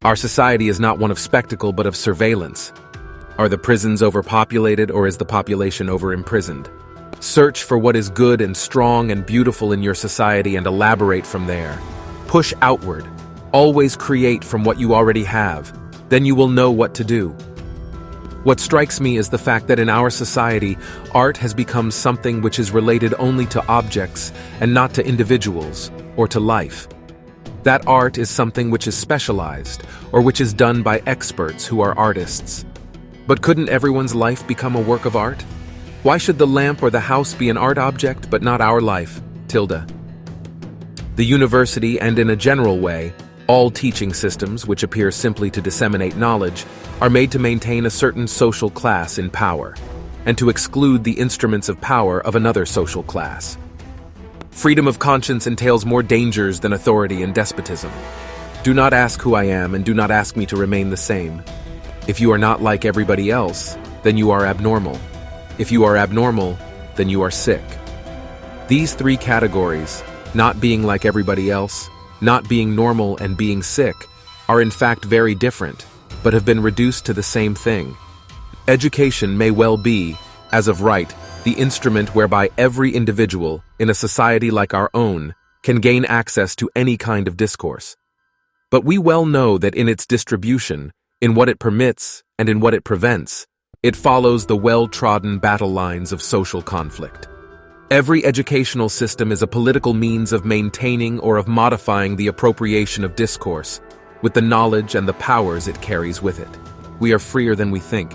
Our society is not one of spectacle but of surveillance. Are the prisons overpopulated, or is the population over-imprisoned? Search for what is good and strong and beautiful in your society and elaborate from there. Push outward. Always create from what you already have. Then you will know what to do. What strikes me is the fact that in our society, art has become something which is related only to objects and not to individuals or to life. That art is something which is specialized, or which is done by experts who are artists. But couldn't everyone's life become a work of art? Why should the lamp or the house be an art object but not our life? The university, and in a general way, all teaching systems which appear simply to disseminate knowledge, are made to maintain a certain social class in power, and to exclude the instruments of power of another social class. Freedom of conscience entails more dangers than authority and despotism. Do not ask who I am, and do not ask me to remain the same. If you are not like everybody else, then you are abnormal. If you are abnormal, then you are sick. These three categories, not being like everybody else, not being normal, and being sick, are in fact very different, but have been reduced to the same thing. Education may well be, as of right, the instrument whereby every individual, in a society like our own, can gain access to any kind of discourse. But we well know that in its distribution, in what it permits, and in what it prevents, it follows the well-trodden battle lines of social conflict. Every educational system is a political means of maintaining or of modifying the appropriation of discourse, with the knowledge and the powers it carries with it. We are freer than we think.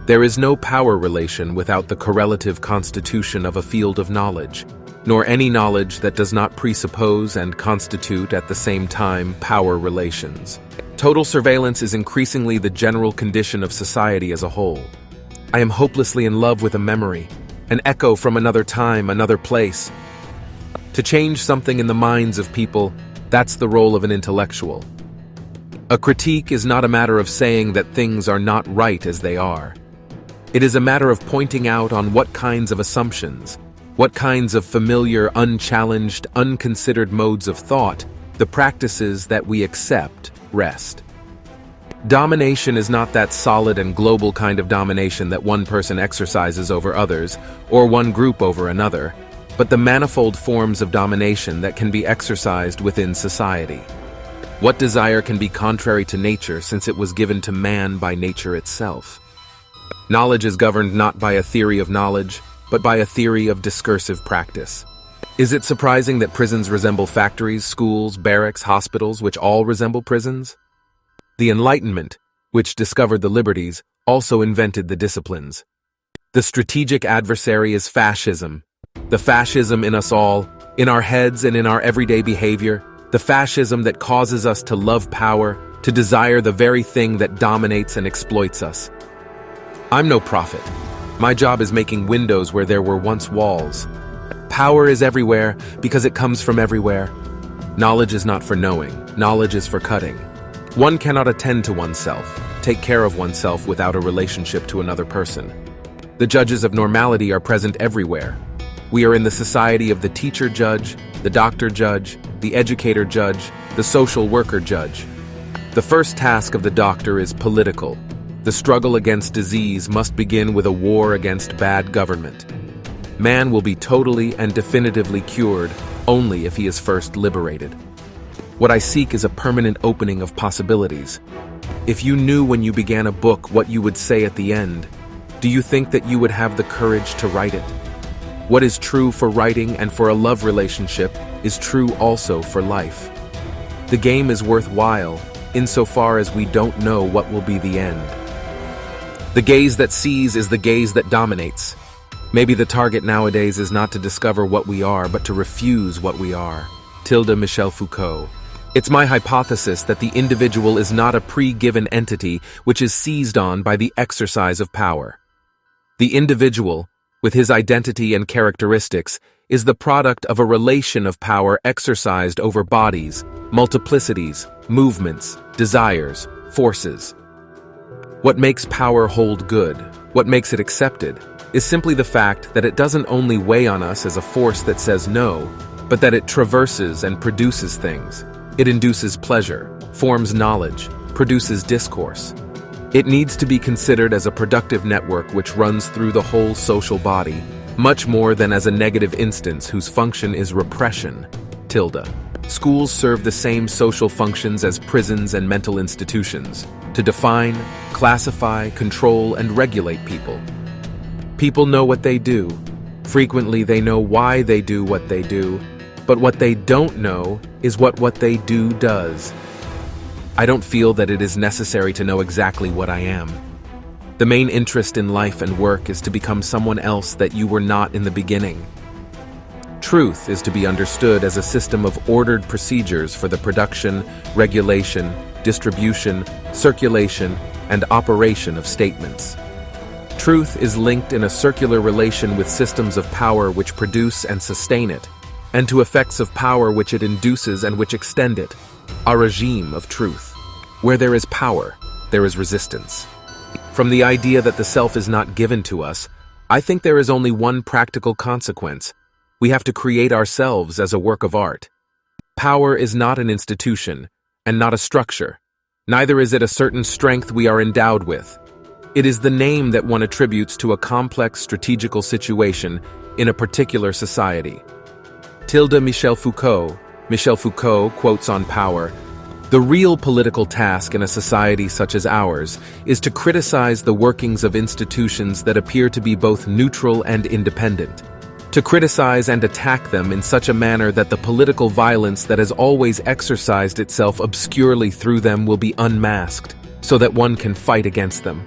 There is no power relation without the correlative constitution of a field of knowledge, nor any knowledge that does not presuppose and constitute at the same time power relations. Total surveillance is increasingly the general condition of society as a whole. I am hopelessly in love with a memory, an echo from another time, another place. To change something in the minds of people, that's the role of an intellectual. A critique is not a matter of saying that things are not right as they are. It is a matter of pointing out on what kinds of assumptions, what kinds of familiar, unchallenged, unconsidered modes of thought, the practices that we accept rest. Domination is not that solid and global kind of domination that one person exercises over others, or one group over another, but the manifold forms of domination that can be exercised within society. What desire can be contrary to nature, since it was given to man by nature itself? Knowledge is governed not by a theory of knowledge, but by a theory of discursive practice. Is it surprising that prisons resemble factories, schools, barracks, hospitals, which all resemble prisons? The Enlightenment, which discovered the liberties, also invented the disciplines. The strategic adversary is fascism. The fascism in us all, in our heads and in our everyday behavior, the fascism that causes us to love power, to desire the very thing that dominates and exploits us. I'm no prophet. My job is making windows where there were once walls. Power is everywhere because it comes from everywhere. Knowledge is not for knowing, knowledge is for cutting. One cannot attend to oneself, take care of oneself without a relationship to another person. The judges of normality are present everywhere. We are in the society of the teacher judge, the doctor judge, the educator judge, the social worker judge. The first task of the doctor is political. The struggle against disease must begin with a war against bad government. Man will be totally and definitively cured only if he is first liberated. What I seek is a permanent opening of possibilities. If you knew when you began a book what you would say at the end, do you think that you would have the courage to write it? What is true for writing and for a love relationship is true also for life. The game is worthwhile insofar as we don't know what will be the end. The gaze that sees is the gaze that dominates. Maybe the target nowadays is not to discover what we are, but to refuse what we are. Michel Foucault. It's my hypothesis that the individual is not a pre-given entity which is seized on by the exercise of power. The individual, with his identity and characteristics, is the product of a relation of power exercised over bodies, multiplicities, movements, desires, forces. What makes power hold good, what makes it accepted, is simply the fact that it doesn't only weigh on us as a force that says no, but that it traverses and produces things. It induces pleasure, forms knowledge, produces discourse. It needs to be considered as a productive network which runs through the whole social body, much more than as a negative instance whose function is repression. Schools serve the same social functions as prisons and mental institutions, to define, classify, control, and regulate people. People know what they do. Frequently, they know why they do what they do, but what they don't know is what they do does. I don't feel that it is necessary to know exactly what I am. The main interest in life and work is to become someone else that you were not in the beginning. Truth is to be understood as a system of ordered procedures for the production, regulation, distribution, circulation, and operation of statements. Truth is linked in a circular relation with systems of power which produce and sustain it, and to effects of power which it induces and which extend it, a regime of truth. Where there is power, there is resistance. From the idea that the self is not given to us, I think there is only one practical consequence. We have to create ourselves as a work of art. Power is not an institution, and not a structure. Neither is it a certain strength we are endowed with. It is the name that one attributes to a complex strategical situation in a particular society. Michel Foucault quotes on power, "The real political task in a society such as ours is to criticize the workings of institutions that appear to be both neutral and independent, to criticize and attack them in such a manner that the political violence that has always exercised itself obscurely through them will be unmasked, so that one can fight against them.